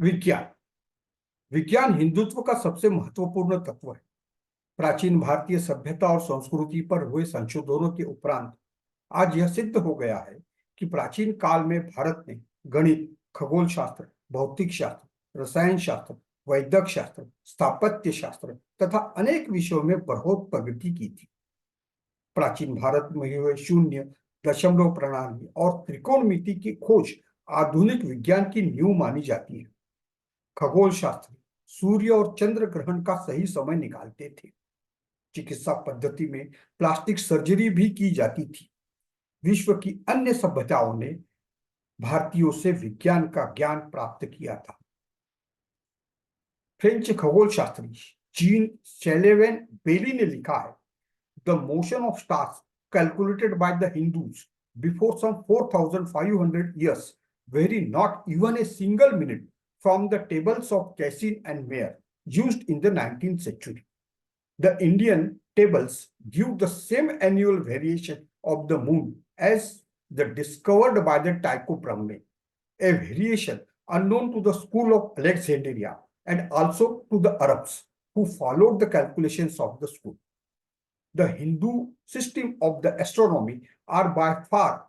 विज्ञान विज्ञान हिंदुत्व का सबसे महत्वपूर्ण तत्व है। प्राचीन भारतीय सभ्यता और संस्कृति पर हुए संशोधनों के उपरांत आज यह सिद्ध हो गया है कि प्राचीन काल में भारत ने गणित, खगोल शास्त्र, भौतिक शास्त्र, रसायन शास्त्र, वैदिक शास्त्र, स्थापत्य शास्त्र तथा अनेक विषयों में बहुत प्रगति की थी। प्राचीन भारत में हुए शून्य, दशमलव प्रणाली और त्रिकोणमिति की खोज आधुनिक विज्ञान की नींव मानी जाती है। खगोल शास्त्री सूर्य और चंद्र ग्रहण का सही समय निकालते थे। चिकित्सा पद्धति में प्लास्टिक सर्जरी भी की जाती थी। विश्व की अन्य सभ्यताओं ने भारतीयों से विज्ञान का ज्ञान प्राप्त किया था। फ्रेंच खगोल शास्त्री जीन सेलेवेन बेली ने लिखा है, the motion of stars calculated by the Hindus before some 4500 years vary not even a single minute from the tables of Cassin and Mayer used in the 19th century. The Indian tables give the same annual variation of the moon as the discovered by the Tycho Brahe, a variation unknown to the school of Alexandria and also to the Arabs who followed the calculations of the school. The Hindu system of the astronomy are by far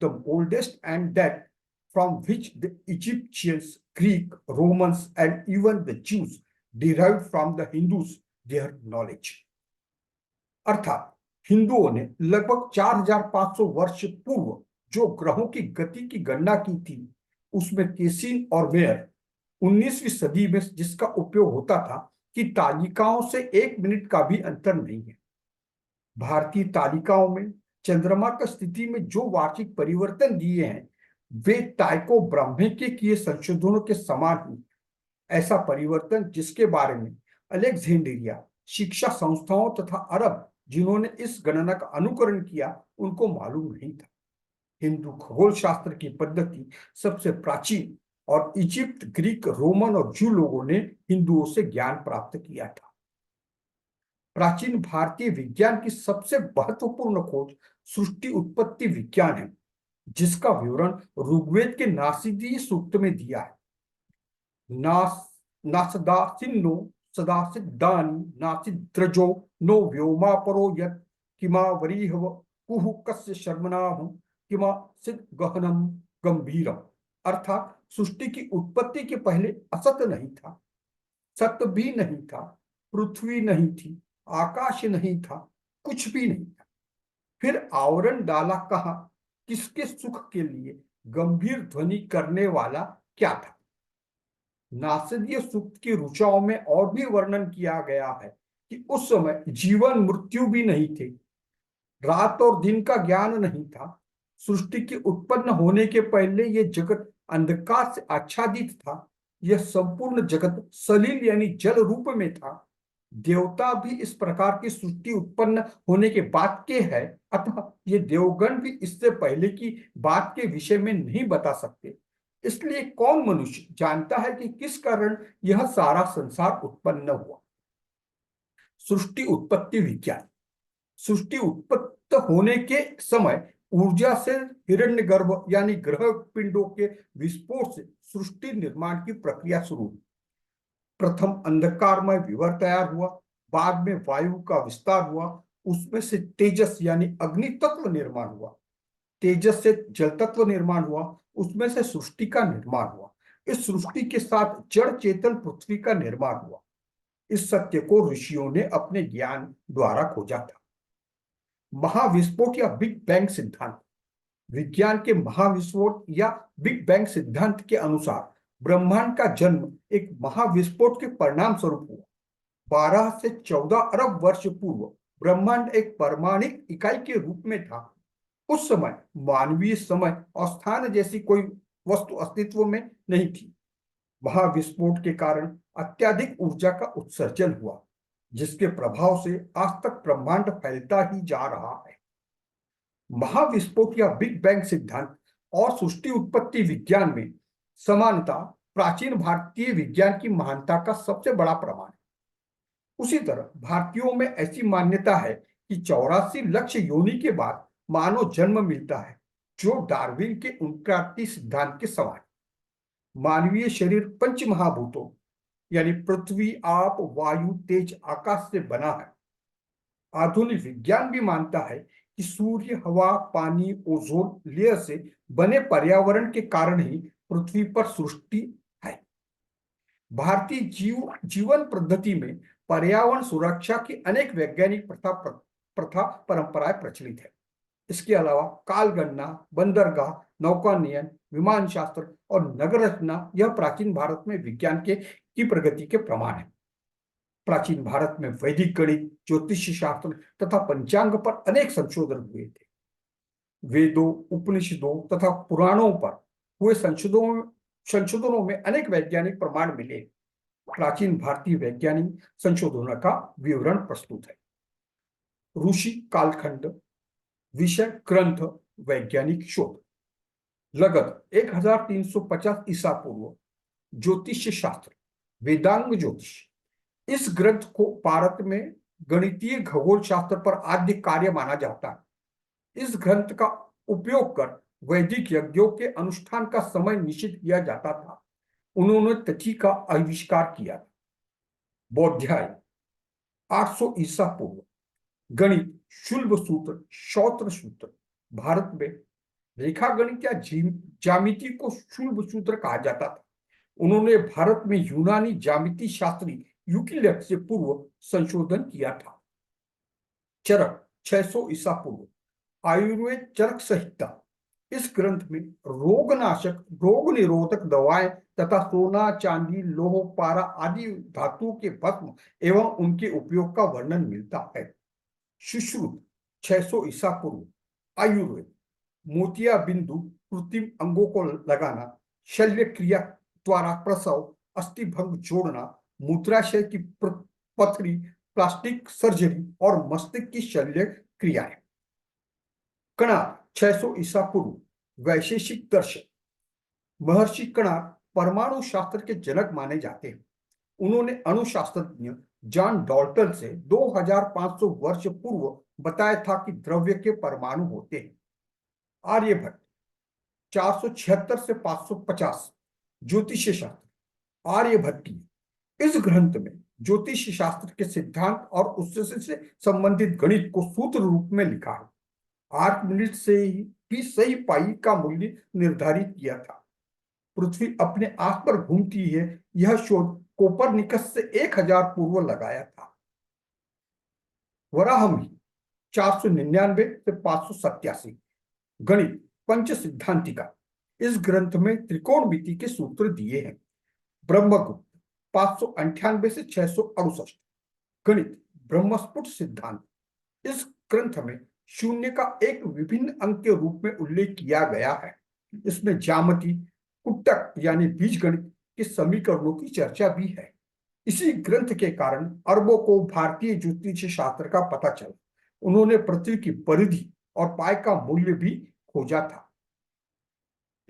the oldest, and that from which the Egyptians, Greek, Romans and even the Jews derived from the Hindus their knowledge. अर्थात हिंदुओं ने लगभग 4500 वर्ष पूर्व जो ग्रहों की गति की गणना की थी, उसमें केसिन और मेयर 19वीं सदी में जिसका उपयोग होता था कि तालिकाओं से 1 मिनट का भी अंतर नहीं है। भारतीय तालिकाओं में चंद्रमा की स्थिति में जो वार्षिक परिवर्तन दिए हैं, वे टाइको ब्राह्मे के किए संशोधनों के समान ही। ऐसा परिवर्तन जिसके बारे में अलेक्जेंड्रिया शिक्षा संस्थाओं तथा अरब जिन्होंने इस गणना का अनुकरण किया, उनको मालूम नहीं था। हिंदू खगोल शास्त्र की पद्धति सबसे प्राचीन और इजिप्ट, ग्रीक, रोमन और जू लोगों ने हिंदुओं से ज्ञान प्राप्त किया था। प्राचीन भारतीय विज्ञान की सबसे महत्वपूर्ण खोज सृष्टि उत्पत्ति विज्ञान है, जिसका विवरण ऋग्वेद के नासिदी सूक्त में दिया है। नासदासिन्नो सदासिद्धानि नासिद्रजो नो व्योमा परो यत् किमा वरीहव कुहु कस्य शर्मनाहु किमा सिद्ध गहनम गंभीरम। अर्थात सृष्टि की उत्पत्ति के पहले असत नहीं था, सत्य भी नहीं था, पृथ्वी नहीं थी, आकाश नहीं था, कुछ भी नहीं था। फिर आवरण डाला कहा, किसके सुख के लिए, गंभीर ध्वनि करने वाला क्या था। नासदीय सूक्त की ऋचाओं में और भी वर्णन किया गया है कि उस समय जीवन मृत्यु भी नहीं थे, रात और दिन का ज्ञान नहीं था। सृष्टि के उत्पन्न होने के पहले यह जगत अंधकार से आच्छादित था। यह संपूर्ण जगत सलील यानी जल रूप में था। देवता भी इस प्रकार की सृष्टि उत्पन्न होने के बाद के है, अतः ये देवगण भी इससे पहले की बात के विषय में नहीं बता सकते। इसलिए कौन मनुष्य जानता है कि किस कारण यह सारा संसार उत्पन्न हुआ। सृष्टि उत्पत्ति विज्ञान। सृष्टि उत्पत्त होने के समय ऊर्जा से हिरण्यगर्भ यानी ग्रह पिंडों के विस्फोट से सृष्टि निर्माण की प्रक्रिया शुरू हुई। प्रथम अंधकारमय विवर तैयार हुआ, बाद में वायु का विस्तार हुआ, उसमें से तेजस यानी अग्नि तत्व निर्माण हुआ, तेजस से जल तत्व निर्माण हुआ, उसमें से सृष्टि का निर्माण हुआ। इस सृष्टि के साथ जड़ चेतन पृथ्वी का निर्माण हुआ। इस सत्य को ऋषियों ने अपने ज्ञान द्वारा खोजा था। महाविस्फोट या बिग बैंग सिद्धांत। विज्ञान के महाविस्फोट या बिग बैंग सिद्धांत के अनुसार ब्रह्मांड का जन्म एक महाविस्फोट के परिणाम स्वरूप हुआ। 12 से 14 अरब वर्ष पूर्व ब्रह्मांड एक परमाणिक इकाई के रूप में था। उस समय मानवीय समय और स्थान जैसी कोई वस्तु अस्तित्व में नहीं थी। महाविस्फोट के कारण अत्यधिक ऊर्जा का उत्सर्जन हुआ, जिसके प्रभाव से आज तक ब्रह्मांड फैलता ही जा रहा है। महाविस्फोट या बिग बैंग सिद्धांत और सृष्टि उत्पत्ति विज्ञान में समानता प्राचीन भारतीय विज्ञान की महानता का सबसे बड़ा प्रमाण है। उसी तरह भारतीयों में ऐसी मान्यता है कि 84 लक्ष योनि के बाद मानव जन्म मिलता है, जो डार्विन के उत्क्रांति सिद्धांत के समान। मानवीय शरीर पंच महाभूतों यानी पृथ्वी, आप, वायु, तेज, आकाश से बना है। आधुनिक विज्ञान भी मानता है कि सूर्य, हवा, पानी, ओजोन लेयर से बने पर्यावरण के कारण ही पृथ्वी पर सृष्टि है। भारतीय जीवन पद्धति में पर्यावरण सुरक्षा की अनेक वैज्ञानिक प्रथा परंपराएं प्रचलित है। इसके अलावा काल गणना, बंदरगाह, नौकानयन, विमान शास्त्र और नगर रचना यह प्राचीन भारत में विज्ञान की प्रगति के प्रमाण है। प्राचीन भारत में वैदिक गणित, ज्योतिष शास्त्र तथा पंचांग पर अनेक संशोधन हुए थे। वेदों, उपनिषदों तथा पुराणों पर हुए संशोधनों में अनेक वैज्ञानिक प्रमाण मिले। प्राचीन भारतीय वैज्ञानिक संशोधनों का विवरण प्रस्तुत है। ऋषि कालखंड, विषय ग्रंथ, वैज्ञानिक शोध। लगत 1350 ईसा पूर्व, ज्योतिष शास्त्र, वेदांग ज्योतिष। इस ग्रंथ को भारत में गणितीय खगोल शास्त्र पर आद्य कार्य माना जाता है। इस ग्रंथ का उपयोग कर वैदिक यज्ञों के अनुष्ठान का समय निश्चित किया जाता था। उन्होंने तिथि का आविष्कार किया। बौद्धायन 800 ईसा पूर्व, गणित, शुल्ब सूत्र, शौत्र सूत्र। भारत में रेखा गणित या ज्यामिति को शुल्ब सूत्र कहा जाता था। उन्होंने भारत में यूनानी ज्यामिति शास्त्री यूक्लिड से पूर्व संशोधन किया था। चरक 600 ईसा पूर्व, आयुर्वेद चरक संहिता। इस ग्रंथ में रोगनाशक, रोग निरोधक दवाएं तथा सोना, चांदी, लोह, पारा आदि धातुओं के भस्म एवं उनके उपयोग का वर्णन मिलता है। सुश्रुत 600 ईसा पूर्व, आयुर्वेद, मोतिया बिंदु कृत्रिम अंगों को लगाना, शल्य क्रिया द्वारा प्रसव, अस्थि भंग जोड़ना, मूत्राशय की पथरी, प्लास्टिक सर्जरी और मस्तिष्क की शल्य क्रियाएं। कणाद 600 ईसा पूर्व, वैशेषिक दर्शन। महर्षि कणाद परमाणु शास्त्र के जनक माने जाते हैं। उन्होंने अणुशास्त्रज्ञ जॉन डाल्टन से 2500 वर्ष पूर्व बताया था कि द्रव्य के परमाणु होते हैं। आर्यभट्ट 476 से 550, ज्योतिष शास्त्र। आर्यभट्ट इस ग्रंथ में ज्योतिष शास्त्र के सिद्धांत और उससे संबंधित गणित को सूत्र रूप में लिखा है। आर्किमिडीज से ही सही पाई का मूल्य निर्धारित किया था। पृथ्वी अपने आस पर घूमती है, यह शोध कोपरनिकस से 1000 पूर्व लगाया था। वराहमिहिर 499 से 587, गणित, पंच सिद्धांतिका। इस ग्रंथ में त्रिकोणमिति के सूत्र दिए हैं। ब्रह्मगुप्त 598 से 668, गणित, ब्रह्मस्फुट सिद्धांत। इस ग्रंथ में शून्य का एक विभिन्न अंक के रूप में उल्लेख किया गया है। इसमें ज्यामिति, कुट्टक यानी बीजगणित के समीकरणों की चर्चा भी है। इसी ग्रंथ के कारण अरबों को भारतीय ज्योतिष शास्त्र का पता चला। उन्होंने पृथ्वी की परिधि और पाई का मूल्य भी खोजा था।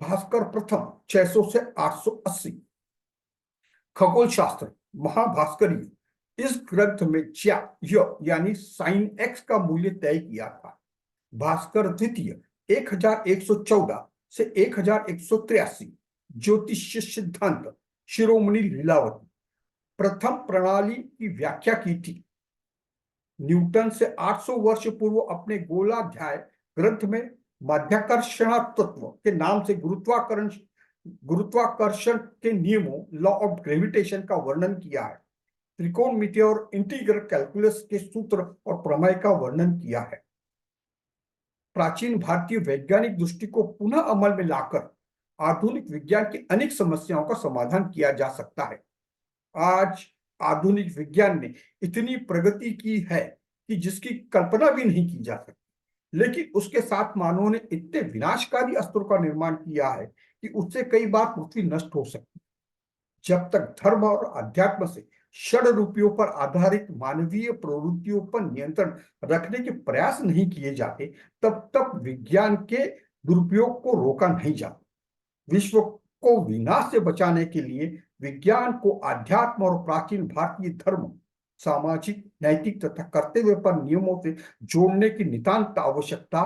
भास्कर प्रथम 600 से 880, खगोल शास्त्र, महाभास्करीय। इस ग्रंथ में यानी साइन एक्स का मूल्य तय किया था। भास्कर द्वितीय 1114 से 1183, ज्योतिष सिद्धांत, शिरोमणि लीलावती। प्रथम प्रणाली की व्याख्या की थी। न्यूटन से 800 वर्ष पूर्व अपने गोलाध्याय ग्रंथ में माध्याकर्षण तत्व के नाम से गुरुत्वाकर्षण के नियमों, लॉ ऑफ ग्रेविटेशन का वर्णन किया है। त्रिकोणमिति और इंटीग्रल कैलकुलस के सूत्र और प्रमेय का वर्णन किया है। प्राचीन भारतीय वैज्ञानिक दृष्टि को पुनः अमल में लाकर आधुनिक विज्ञान की अनेक समस्याओं का समाधान किया जा सकता है। आज आधुनिक विज्ञान ने इतनी प्रगति की है कि जिसकी कल्पना भी नहीं की जा सकती, लेकिन उसके साथ मानवों ने इतने विनाशकारी अस्त्रों का निर्माण किया है कि उससे कई बार पृथ्वी नष्ट हो सकती है। जब तक धर्म और अध्यात्म से षड रूपियों पर आधारित मानवीय प्रवृत्तियों पर नियंत्रण रखने के प्रयास नहीं किए जाते, तब तक विज्ञान के दुरुपयोग को रोका नहीं जाता। विश्व को विनाश से बचाने के लिए विज्ञान को अध्यात्म और प्राचीन भारतीय धर्म, सामाजिक, नैतिक तथा कर्तव्य पर नियमों से जोड़ने की नितांत आवश्यकता